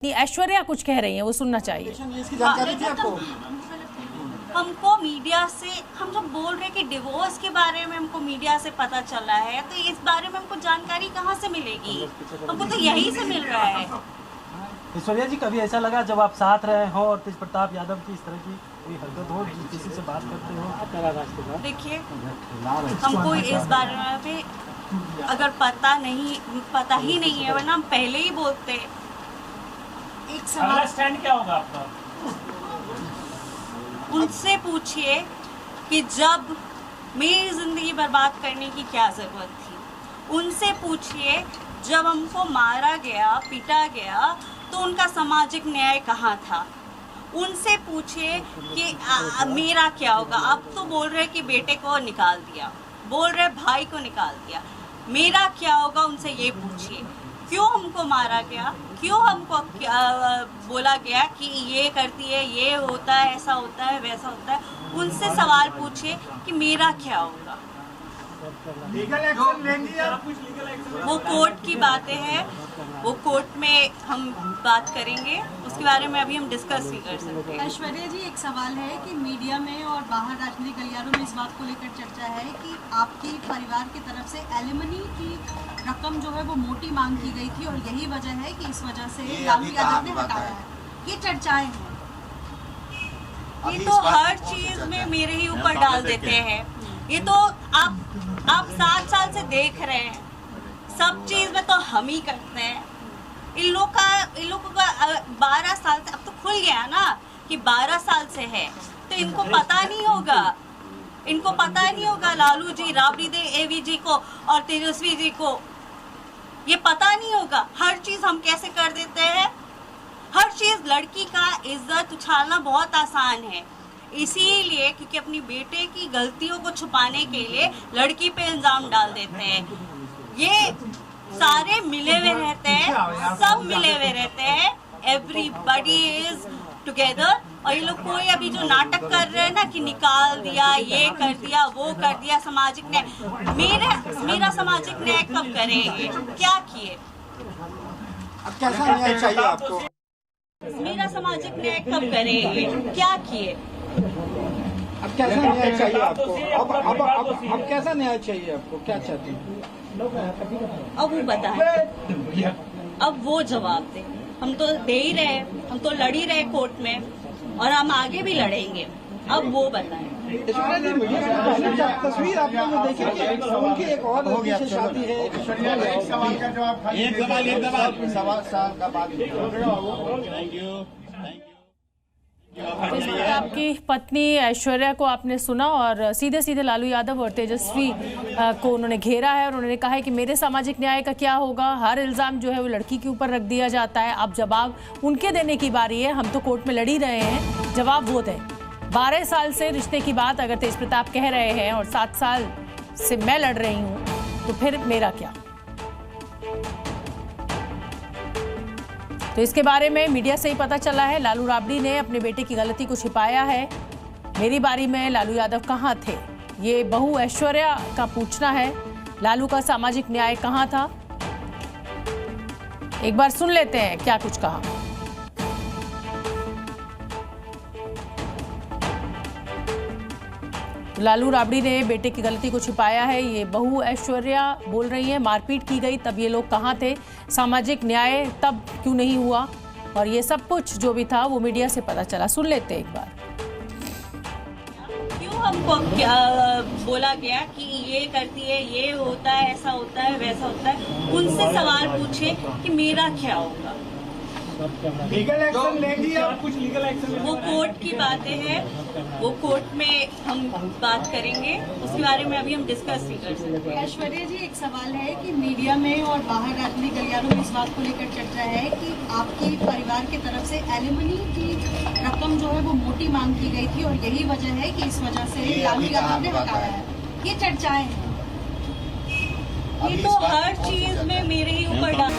ऐश्वर्या कुछ कह रही हैं, वो सुनना चाहिए। इसकी जानकारी थी आपको? हमको मीडिया से, हम जब बोल रहे हैं कि डिवोर्स के बारे में हमको मीडिया से पता चला है, तो इस बारे में हमको जानकारी कहाँ से मिलेगी? हमको तो यही से मिल रहा है। ऐश्वर्या जी, कभी ऐसा लगा जब आप साथ रहे हो और तेज प्रताप यादव की इस तरह की कोई हरकत हो, किसी से बात करते हो? देखिए, हमको इस बारे में अगर पता ही नहीं है, वरना हम पहले ही बोलते। एक सवाल स्टैंड क्या होगा आपका? उनसे पूछिए कि जब मेरी जिंदगी बर्बाद करने की क्या जरूरत थी। उनसे पूछिए जब हमको मारा गया, पीटा गया, तो उनका सामाजिक न्याय कहाँ था। उनसे पूछिए कि मेरा क्या होगा। अब तो बोल रहे कि बेटे को निकाल दिया, बोल रहे भाई को निकाल दिया, मेरा क्या होगा? उनसे ये पूछिए क्यों हमको मारा गया, क्यों हमको बोला गया कि ये करती है, ये होता है, ऐसा होता है, वैसा होता है। उनसे सवाल पूछिए कि मेरा क्या होगा। लीगल एक्शन लेंगी आप? वो कोर्ट की बातें हैं, वो कोर्ट में हम बात करेंगे, उसके बारे में अभी हम डिस्कस नहीं कर सकते। ऐश्वर्या जी, एक सवाल है कि मीडिया में और बाहर राजनीतिक गलियारों में इस बात को लेकर चर्चा है कि आपके परिवार की तरफ से एलिमनी की रकम जो है वो मोटी मांग की गई थी और यही वजह है कि इस वजह से लालू यादव ने हटाया है। ये चर्चाएं हैं। ये तो हर चीज में मेरे ही ऊपर डाल देते हैं। ये तो आप 7 साल से देख रहे हैं, सब चीज में तो हम ही करते हैं। इन लोगों का 12 साल से, अब तो खुल गया ना कि 12 साल से है, तो इनको पता नहीं होगा। इनको पता नहीं होगा लालू जी, राबड़ी देवी जी को और तेजस्वी जी को ये पता नहीं होगा। हर चीज हम कैसे कर देते हैं। हर चीज, लड़की का इज्जत उछालना बहुत आसान है, इसीलिए क्योंकि अपनी बेटे की गलतियों को छुपाने के लिए लड़की पे इल्जाम डाल देते हैं। ये सारे मिले हुए रहते हैं, सब मिले हुए रहते हैं, एवरीबॉडी इज टुगेदर। और ये लोग कोई अभी जो नाटक कर रहे हैं ना कि निकाल दिया, ये कर दिया, वो कर दिया, सामाजिक न्याय। मेरा सामाजिक न्याय कब करेंगे? क्या किए? अब कैसा न्याय चाहिए आपको? मेरा सामाजिक न्याय कब करेंगे? क्या किए? अब कैसा न्याय चाहिए आपको? अब कैसा न्याय चाहिए आपको? क्या चाहते हैं? अब वो बताएं, अब वो जवाब दे। हम तो दे ही रहे, हम तो लड़ ही रहे कोर्ट में और हम आगे भी लड़ेंगे। अब वो बताएं। तस्वीर आप लोग देखें कि उनकी एक और लड़की से शादी है। एक सवाल का जवाब, एक सवाल का बात। आपकी पत्नी ऐश्वर्या को आपने सुना और सीधे सीधे लालू यादव और तेजस्वी को उन्होंने घेरा है और उन्होंने कहा है कि मेरे सामाजिक न्याय का क्या होगा। हर इल्ज़ाम जो है वो लड़की के ऊपर रख दिया जाता है। अब जवाब उनके देने की बारी है। हम तो कोर्ट में लड़ ही रहे हैं, जवाब वो दें। 12 साल से रिश्ते की बात अगर तेज प्रताप कह रहे हैं और 7 साल से मैं लड़ रही हूँ, तो फिर मेरा क्या? तो इसके बारे में मीडिया से ही पता चला है। लालू राबड़ी ने अपने बेटे की गलती को छिपाया है। मेरी बारी में लालू यादव कहाँ थे, ये बहू ऐश्वर्या का पूछना है। लालू का सामाजिक न्याय कहाँ था? एक बार सुन लेते हैं क्या कुछ कहा। लालू राबड़ी ने बेटे की गलती को छिपाया है, ये बहू ऐश्वर्या बोल रही है। मारपीट की गई तब ये लोग कहाँ थे, सामाजिक न्याय तब क्यों नहीं हुआ, और ये सब कुछ जो भी था वो मीडिया से पता चला। सुन लेते हैं एक बार। क्यों हमको बोला गया कि ये करती है, ये होता है, ऐसा होता है, वैसा होता है। उनसे सवाल पूछे कि मेरा क्या होगा। लीगल एक्शन लेंगी आप? कुछ लीगल एक्शन? वो कोर्ट की बातें हैं, वो कोर्ट में हम बात करेंगे, उसके बारे में अभी हम डिस्कस नहीं कर सकते। ऐश्वर्या जी, एक सवाल है कि मीडिया में और बाहर राजनीतिक गलियारों में इस बात को लेकर चर्चा है कि आपके परिवार की तरफ से एलिमनी की रकम जो है वो मोटी मांग की गई थी और यही वजह है कि इस वजह से लालू यादव ने हटाया है। ये चर्चाएं हैं। ये तो हर चीज में मेरे ही ऊपर डाल